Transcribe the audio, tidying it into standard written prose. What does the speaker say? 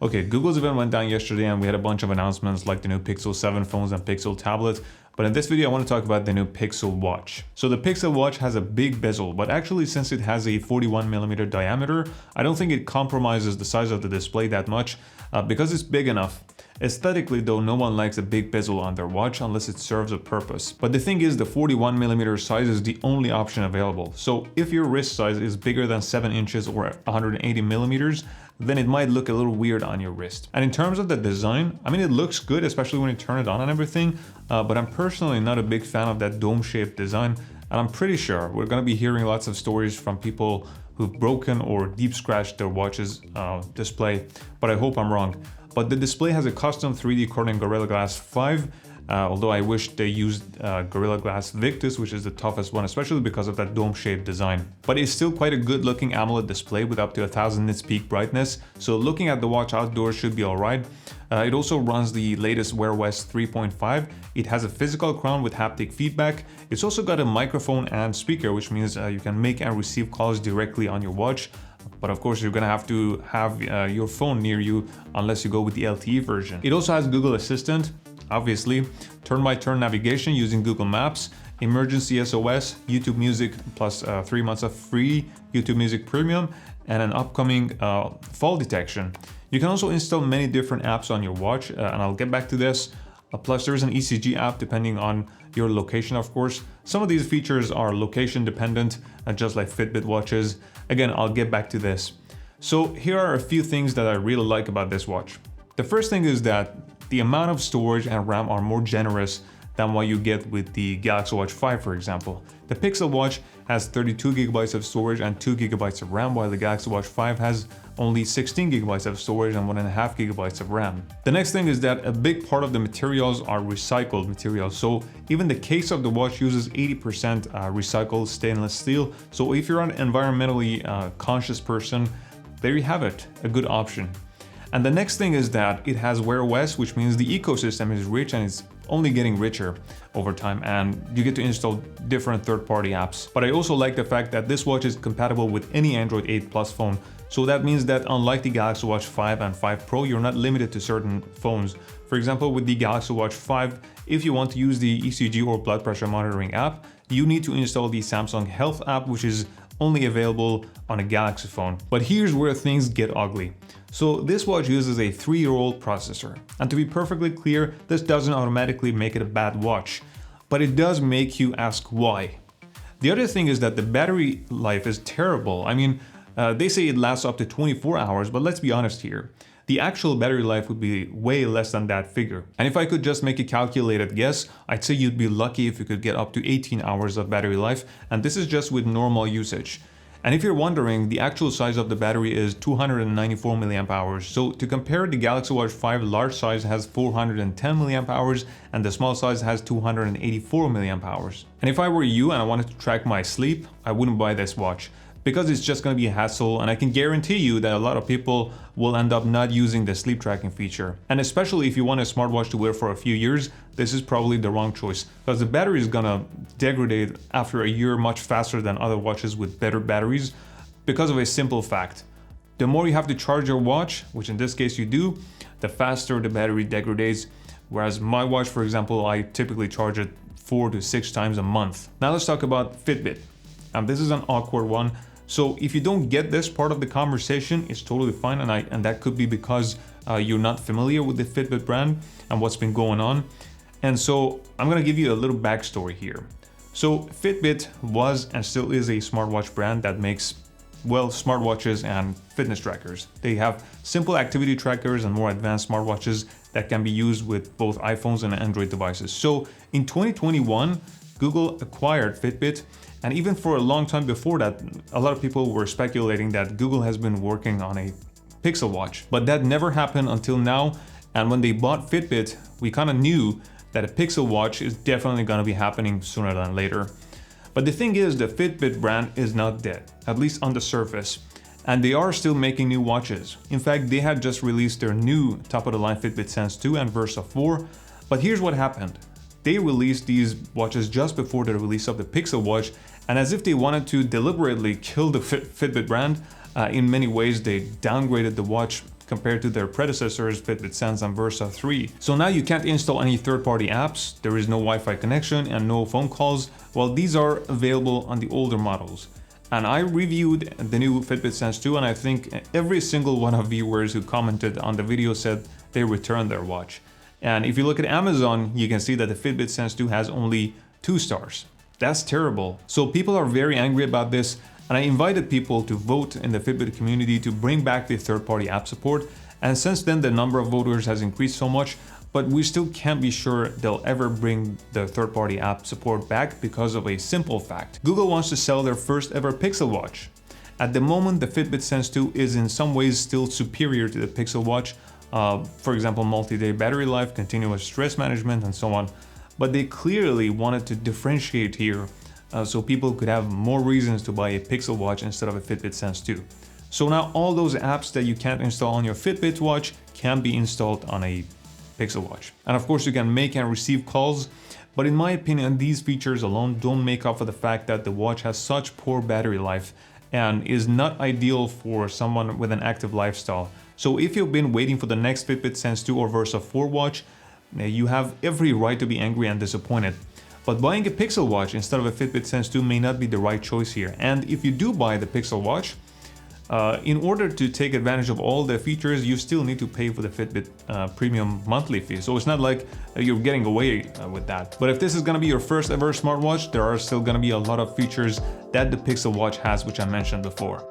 Okay, Google's event went down yesterday and we had a bunch of announcements like the new Pixel 7 phones and Pixel tablets. But in this video, I want to talk about the new Pixel Watch. So the Pixel Watch has a big bezel, but actually since it has a 41mm diameter, I don't think it compromises the size of the display that much because it's big enough. Aesthetically though, no one likes a big bezel on their watch unless it serves a purpose. But the thing is, the 41mm size is the only option available. So if your wrist size is bigger than 7 inches or 180mm, then it might look a little weird on your wrist. And in terms of the design, I mean, it looks good, especially when you turn it on and everything, but I'm personally not a big fan of that dome-shaped design, and I'm pretty sure we're gonna be hearing lots of stories from people who've broken or deep scratched their watch's display, but I hope I'm wrong. But the display has a custom 3D Corning Gorilla Glass 5, although I wish they used Gorilla Glass Victus, which is the toughest one, especially because of that dome-shaped design. But it's still quite a good-looking AMOLED display with up to 1000 nits peak brightness, so looking at the watch outdoors should be alright. It also runs the latest Wear OS 3.5. It has a physical crown with haptic feedback. It's also got a microphone and speaker, which means you can make and receive calls directly on your watch. But of course, you're gonna have to have your phone near you unless you go with the LTE version. It also has Google Assistant, obviously, turn-by-turn navigation using Google Maps, emergency SOS, YouTube Music plus 3 months of free YouTube Music Premium, and an upcoming fall detection. You can also install many different apps on your watch, and I'll get back to this. Plus, there is an ECG app depending on your location, of course. Some of these features are location dependent, just like Fitbit watches. Again, I'll get back to this. So here are a few things that I really like about this watch. The first thing is that the amount of storage and RAM are more generous than what you get with the Galaxy Watch 5, for example. The Pixel Watch has 32GB of storage and 2GB of RAM, while the Galaxy Watch 5 has only 16GB of storage and 1.5GB of RAM. The next thing is that a big part of the materials are recycled materials. So even the case of the watch uses 80% recycled stainless steel. So if you're an environmentally conscious person, there you have it, a good option. And the next thing is that it has Wear OS, which means the ecosystem is rich and it's only getting richer over time, and you get to install different third-party apps. But I also like the fact that this watch is compatible with any Android 8 Plus phone. So that means that unlike the Galaxy Watch 5 and 5 Pro, you're not limited to certain phones. For example, with the Galaxy Watch 5, if you want to use the ECG or blood pressure monitoring app, you need to install the Samsung Health app, which is only available on a Galaxy phone. But here's where things get ugly. So this watch uses a 3-year-old processor. And to be perfectly clear, this doesn't automatically make it a bad watch, but it does make you ask why. The other thing is that the battery life is terrible. I mean, they say it lasts up to 24 hours, but let's be honest here. The actual battery life would be way less than that figure. And if I could just make a calculated guess, I'd say you'd be lucky if you could get up to 18 hours of battery life, and this is just with normal usage. And if you're wondering, the actual size of the battery is 294 mAh. So to compare, the Galaxy Watch 5 large size has 410 mAh and the small size has 284 mAh. And if I were you and I wanted to track my sleep, I wouldn't buy this watch, because it's just going to be a hassle, and I can guarantee you that a lot of people will end up not using the sleep tracking feature. And especially if you want a smartwatch to wear for a few years, this is probably the wrong choice, because the battery is gonna degrade after a year much faster than other watches with better batteries, because of a simple fact. The more you have to charge your watch, which in this case you do, the faster the battery degrades. Whereas my watch, for example, I typically charge it 4 to 6 times a month. Now let's talk about Fitbit. And this is an awkward one. So if you don't get this part of the conversation, it's totally fine, and that could be because you're not familiar with the Fitbit brand and what's been going on. And so I'm gonna give you a little backstory here. So Fitbit was and still is a smartwatch brand that makes, well, smartwatches and fitness trackers. They have simple activity trackers and more advanced smartwatches that can be used with both iPhones and Android devices. So in 2021, Google acquired Fitbit. And even for a long time before that, a lot of people were speculating that Google has been working on a Pixel Watch. But that never happened until now. And when they bought Fitbit, we kind of knew that a Pixel Watch is definitely going to be happening sooner than later. But the thing is, the Fitbit brand is not dead, at least on the surface. And they are still making new watches. In fact, they had just released their new top-of-the-line Fitbit Sense 2 and Versa 4. But here's what happened. They released these watches just before the release of the Pixel Watch, and as if they wanted to deliberately kill the Fitbit brand, in many ways they downgraded the watch compared to their predecessors Fitbit Sense and Versa 3. So now you can't install any third-party apps, there is no Wi-Fi connection and no phone calls, while these are available on the older models. And I reviewed the new Fitbit Sense 2, and I think every single one of viewers who commented on the video said they returned their watch. And if you look at Amazon, you can see that the Fitbit Sense 2 has only 2 stars. That's terrible. So people are very angry about this, and I invited people to vote in the Fitbit community to bring back the third-party app support. And since then, the number of voters has increased so much, but we still can't be sure they'll ever bring the third-party app support back because of a simple fact. Google wants to sell their first ever Pixel Watch. At the moment, the Fitbit Sense 2 is in some ways still superior to the Pixel Watch, for example, multi-day battery life, continuous stress management, and so on. But they clearly wanted to differentiate here so people could have more reasons to buy a Pixel Watch instead of a Fitbit Sense 2. So now all those apps that you can't install on your Fitbit watch can be installed on a Pixel Watch. And of course you can make and receive calls, but in my opinion these features alone don't make up for the fact that the watch has such poor battery life and is not ideal for someone with an active lifestyle. So if you've been waiting for the next Fitbit Sense 2 or Versa 4 watch, you have every right to be angry and disappointed. But buying a Pixel Watch instead of a Fitbit Sense 2 may not be the right choice here. And if you do buy the Pixel Watch, in order to take advantage of all the features, you still need to pay for the Fitbit premium monthly fee. So it's not like you're getting away with that. But if this is gonna be your first ever smartwatch, there are still gonna be a lot of features that the Pixel Watch has, which I mentioned before.